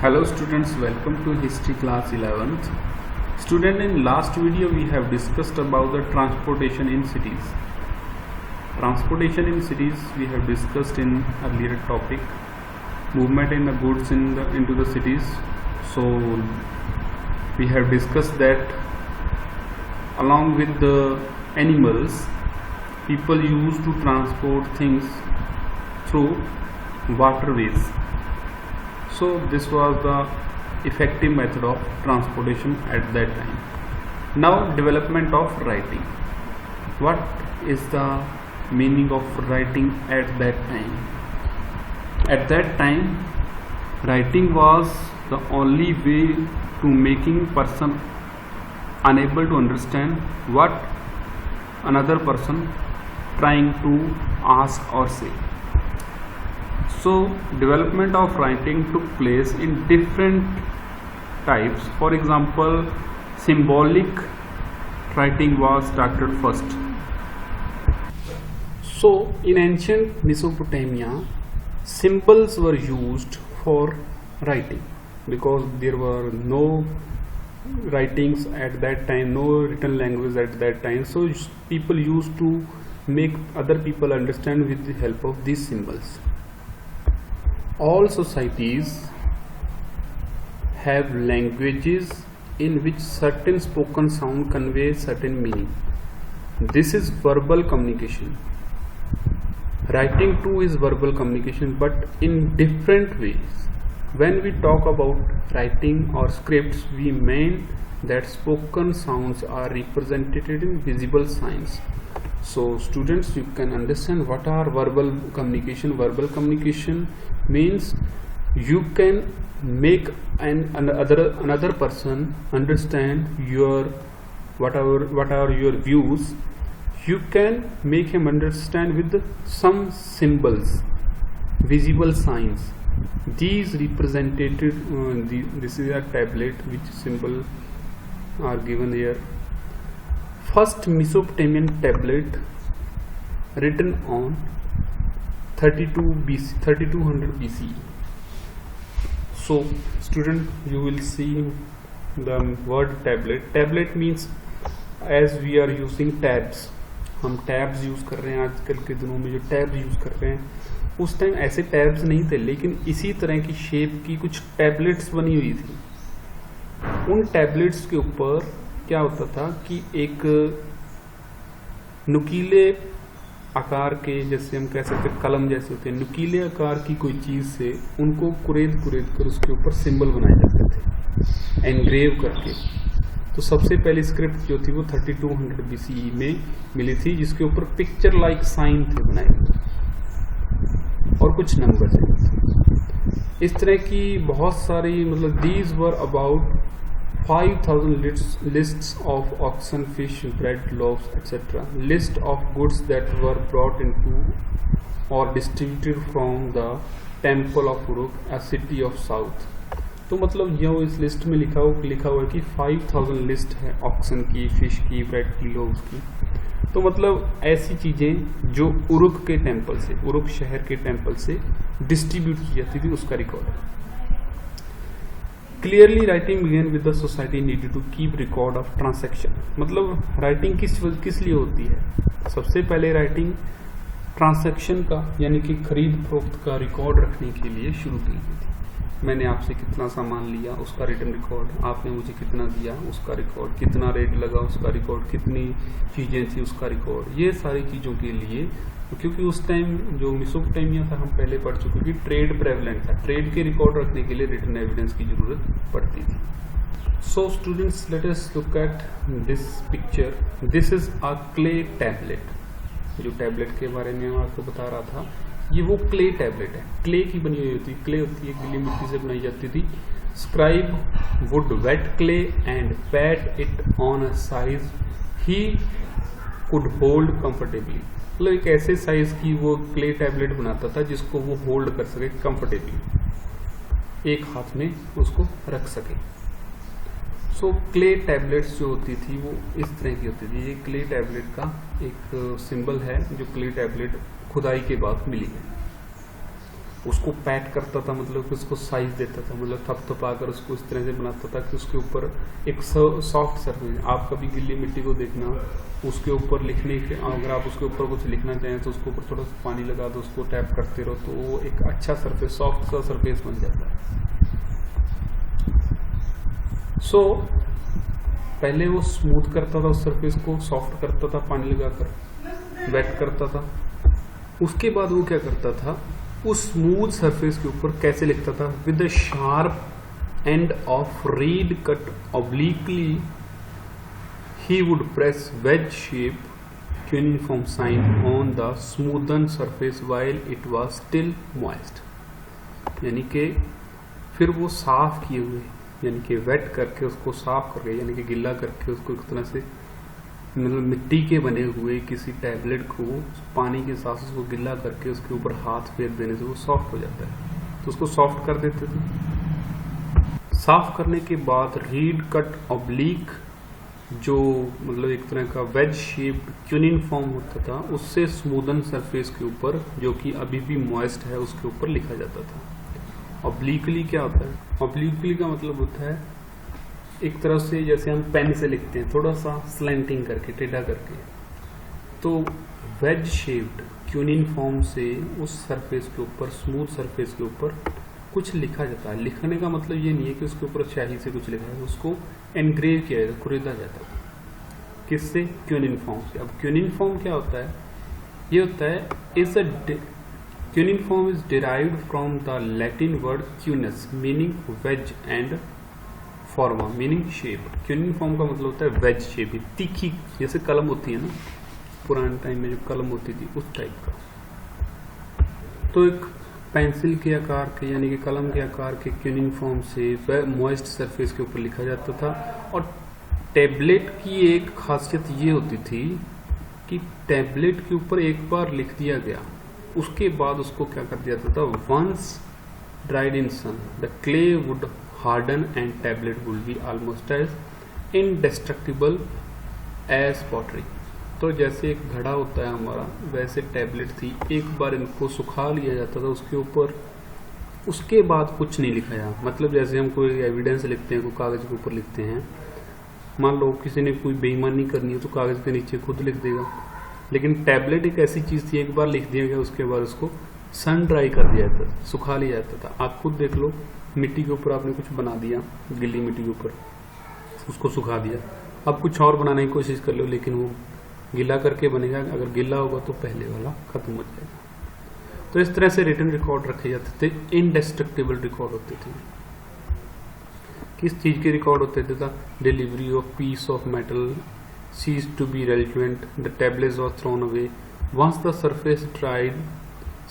Hello students, welcome to history class 11th. Student, in last video we have discussed about the transportation in cities. Transportation in cities we have discussed in earlier topic, movement in the goods into the cities. So we have discussed that along with the animals, people used to transport things through waterways. So this was the effective method of transportation at that time. Now development of writing. What is the meaning of writing at that time? At that time, writing was the only way to making person unable to understand what another person trying to ask or say. So development of writing took place in different types. For example, symbolic writing was started first. So in ancient Mesopotamia, symbols were used for writing because there were no writings at that time, no written language at that time. So people used to make other people understand with the help of these symbols. All societies have languages in which certain spoken sound convey certain meaning. This is verbal communication. Writing too is verbal communication, but in different ways. When we talk about writing or scripts, we mean that spoken sounds are represented in visible signs. So students, you can understand what are verbal communication. Verbal communication means you can make another person understand your what are your views. You can make him understand with some symbols, visible signs. These represented this is a tablet which symbol are given here. First Mesopotamian tablet written on 3200 BCE. So student, you will see the word tablet. Tablet means as we are using tabs. हम tabs use कर रहे हैं आजकल के दिनों में, जो tab use कर रहे हैं उस टाइम ऐसे टैब्स नहीं थे, लेकिन इसी तरह की शेप की कुछ टैबलेट्स बनी हुई थी. उन टैबलेट्स के ऊपर क्या होता था कि एक नुकीले आकार के, जैसे हम कह सकते हैं कलम जैसे होते हैं, नुकीले आकार की कोई चीज़ से उनको कुरेद कर उसके ऊपर सिंबल बनाए जाते थे, एनग्रेव करके. तो सबसे पहली स्क्रिप्ट जो थी वो 3200 BCE में मिली थी, जिसके ऊपर पिक्चर लाइक साइन थे बनाए और कुछ नंबर थे. इस तरह की बहुत सारी, मतलब these were about 5000 lists of oxen, fish, bread, loaves, etc. List of goods that were brought into or distributed from the temple of Uruk, a city of south. तो मतलब जो इस लिस्ट में लिखा हुआ कि 5000 लिस्ट है ऑक्सन की, फिश की, ब्रेड की, लोव्स की. तो मतलब ऐसी चीज़ें जो उरुक के टेम्पल से, उरुक शहर के टेम्पल से डिस्ट्रीब्यूट की जाती थी, उसका रिकॉर्ड है. Clearly writing began with the society needed to keep record of transaction. मतलब राइटिंग किस लिए होती है? सबसे पहले राइटिंग ट्रांसैक्शन का, यानी कि खरीद फरोख्त का रिकॉर्ड रखने के लिए शुरू की गई थी. मैंने आपसे कितना सामान लिया, उसका रिटर्न रिकॉर्ड. आपने मुझे कितना दिया, उसका रिकॉर्ड. कितना रेट लगा, उसका रिकॉर्ड. कितनी चीज़ें थी, उसका रिकॉर्ड. ये सारी चीज़ों के लिए, क्योंकि उस टाइम जो मेसोपोटामिया था, हम पहले पढ़ चुके कि ट्रेड प्रेवलेंट था. ट्रेड के रिकॉर्ड रखने के लिए रिटन एविडेंस की जरूरत पड़ती थी. So students, let us look at this picture. This is a clay tablet. जो टैबलेट के बारे में मैं आपको बता रहा था, ये वो क्ले टैबलेट है. क्ले की बनी हुई होती है. क्ले होती है, गीली मिट्टी से बनाई जाती थी. Scribe would wait clay and PAT it on a size he could hold comfortably. मतलब एक ऐसे साइज की वो क्ले टैबलेट बनाता था जिसको वो होल्ड कर सके कंफर्टेबली, एक हाथ में उसको रख सके. सो क्ले टैबलेट्स जो होती थी वो इस तरह की होती थी. ये क्ले टैबलेट का एक सिंबल है जो क्ले टैबलेट खुदाई के बाद मिली है. उसको पैट करता था, मतलब कि उसको साइज देता था, मतलब थपथपा कर उसको इस तरह से बनाता था कि उसके ऊपर एक सॉफ्ट सरफेस। आप कभी गीली मिट्टी को देखना, उसके ऊपर लिखने के, अगर आप उसके ऊपर कुछ लिखना चाहें तो उसके ऊपर थोड़ा सा पानी लगा दो, उसको टैप करते रहो तो वो एक अच्छा सरफेस, सॉफ्ट सा सरफेस बन जाता है। सो पहले वो स्मूथ करता था उस सरफेस को, सॉफ्ट करता था पानी लगाकर, वेट करता था। उसके बाद वो क्या करता था, उस स्मूथ सरफेस के ऊपर कैसे लिखता था, with the sharp end of read cut obliquely he would press wedge shape cuneiform sign on the smoothened surface while it was still moist। यानी कि फिर वो साफ किए हुए, यानी कि वेट करके उसको साफ करके, यानी कि गिल्ला करके उसको एक तरह से, मतलब मिट्टी के बने हुए किसी टैबलेट को पानी के साथ उसको गिल्ला करके उसके ऊपर हाथ फेर देने से वो सॉफ्ट हो जाता है, तो उसको सॉफ्ट कर देते थे। साफ करने के बाद रीड कट ऑब्लिक, जो मतलब एक तरह का वेज शेप्ड क्यूनिफॉर्म होता था, उससे स्मूदन सरफेस के ऊपर, जो कि अभी भी मॉइस्ट है, उसके ऊपर लिखा जाता था। ऑब्लिकली क्या होता है, ऑब्लिकली का मतलब होता है एक तरह से जैसे हम पेन से लिखते हैं, थोड़ा सा स्लैंटिंग करके, टेढ़ा करके। तो वेज शेप्ड क्यूनिफॉर्म से उस सरफेस के ऊपर, स्मूथ सरफेस के ऊपर कुछ लिखा जाता है। लिखने का मतलब ये नहीं है कि उसके ऊपर स्याही से कुछ लिखा है, उसको एनग्रेव किया जाता, कुरेदा जाता है। किससे? क्यूनिफॉर्म से। अब क्यूनिफॉर्म क्या होता है, ये होता है is a cuneiform is derived from the Latin word cuneus meaning wedge and forma meaning shape. Cuneiform का मतलब होता है वेज शेप, तीखी, जैसे कलम होती है ना, पुराने टाइम में जो कलम होती थी उस टाइप का। तो एक पेंसिल के आकार के, यानी कि कलम के आकार के क्यूनिफॉर्म से मॉइस्ट सरफेस के ऊपर लिखा जाता था। और टैबलेट की एक खासियत ये होती थी कि टैबलेट के ऊपर एक बार लिख दिया गया, उसके बाद उसको क्या कर दिया जाता था, once dried in sun the clay would harden and tablet would be almost as indestructible as pottery. तो जैसे एक घड़ा होता है हमारा, वैसे टैबलेट थी, एक बार इनको सुखा लिया जाता था उसके ऊपर, उसके बाद कुछ नहीं लिखा जाता। मतलब जैसे हम कोई एविडेंस लिखते हैं, कोई कागज के ऊपर लिखते हैं, मान लो किसी ने कोई बेईमानी करनी है तो कागज के नीचे खुद लिख देगा। लेकिन टैबलेट एक ऐसी चीज थी, एक बार लिख दिया गया, उसके बाद उसको सन ड्राई कर दिया जाता था, सुखा लिया जाता था। आप खुद देख लो, मिट्टी के ऊपर आपने कुछ बना दिया, गिल्ली मिट्टी के ऊपर उसको सुखा दिया, अब कुछ और बनाने की कोशिश कर लो, लेकिन वो गीला करके बनेगा। अगर गीला होगा तो पहले वाला खत्म हो जाएगा। तो इस तरह से रिटन रिकॉर्ड रखे जाते थे, इनडेस्ट्रक्टिबल रिकॉर्ड होते थे। किस चीज के रिकॉर्ड होते थे? Delivery of peace of metal ceased to be relevant, the tablets was thrown away. Once the surface dried,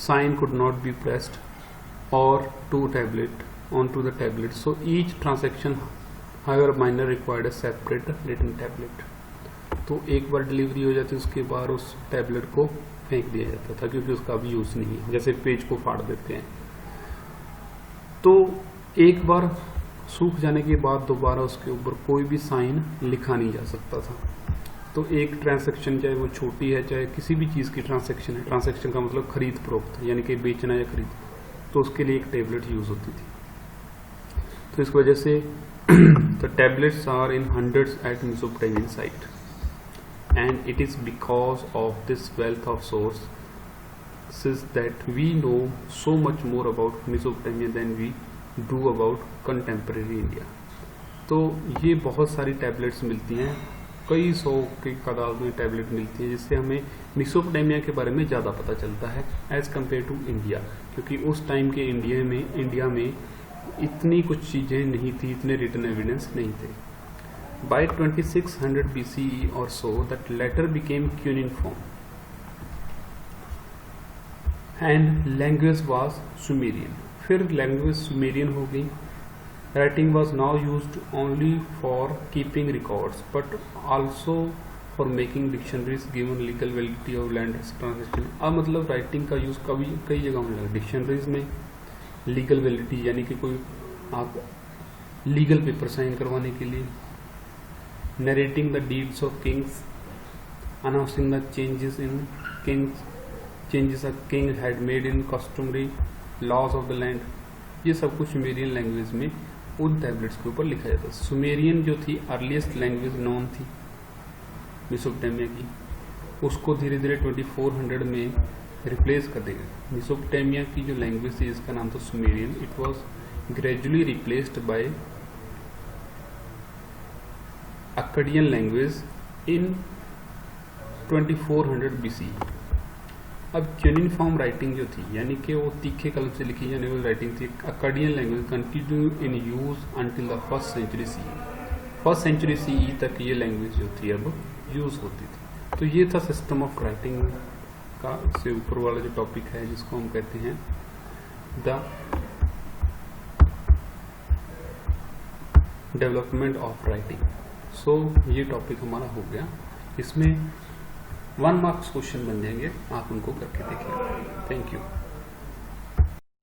sign could not be pressed or onto the tablet. So each transaction, however minor, required a separate written tablet. तो एक बार delivery हो जाती, उसके बाद उस tablet को फेंक दिया जाता था, क्योंकि उसका भी यूज नहीं है, जैसे पेज को फाड़ देते हैं। तो एक बार सूख जाने के बाद दोबारा उसके ऊपर कोई भी साइन लिखा नहीं जा सकता था। तो एक ट्रांजैक्शन, चाहे वो छोटी है चाहे किसी भी चीज़ की ट्रांजैक्शन है, ट्रांजैक्शन का मतलब खरीद फरोख्त, यानी कि बेचना या खरीद, तो उसके लिए एक टैबलेट यूज होती थी। तो इस वजह से the tablets are in hundreds at Mesopotamian site and it is because of this wealth of sources that we know so much more about Mesopotamia than we do about contemporary India. तो ये बहुत सारी tablets मिलती हैं, कई सौ की तादाद में टैबलेट मिलती है, जिससे हमें मेसोपोटामिया के बारे में ज़्यादा पता चलता है एज कम्पेयर टू इंडिया, क्योंकि उस टाइम के इंडिया में इतनी कुछ चीज़ें नहीं थी, इतने रिटन एविडेंस नहीं थे। बाय 2600 BCE और so that letter became cuneiform and language was Sumerian. फिर लैंग्वेज सुमेरियन हो गई। Writing was now used only for keeping records, but also for making dictionaries given legal validity of land transaction। अब मतलब writing का use कई जगह होने लगा, डिक्शनरीज में लीगल वैलिडिटी, यानी कि कोई आप लीगल पेपर साइन करवाने के लिए, narrating the deeds of kings, announcing the changes a king had made in customary laws of the land, ये सब कुछ सुमेरियन लैंग्वेज में उन टैबलेट्स के ऊपर लिखा जाता है। सुमेरियन जो थी अर्लीस्ट लैंग्वेज नॉन थी मेसोपोटामिया की, उसको धीरे धीरे 2400 में रिप्लेस कर देगा। मेसोपोटामिया की जो लैंग्वेज थी जिसका नाम था Sumerian, it was gradually replaced by Akkadian language in 2400 BC। अब क्यूनिफॉर्म राइटिंग जो थी, यानी कि वो तीखे कलम से लिखी जाने वाली राइटिंग थी, Akkadian language continue in use until the first century CE। First century CE तक ये लैंग्वेज जो थी अब यूज होती थी। तो ये था सिस्टम ऑफ राइटिंग का, इससे ऊपर वाला जो टॉपिक है जिसको हम कहते हैं द डेवलपमेंट ऑफ राइटिंग। सो ये टॉपिक हमारा हो गया। इसमें 1 मार्क्स क्वेश्चन बन जाएंगे, आप उनको करके देखिए। Thank you.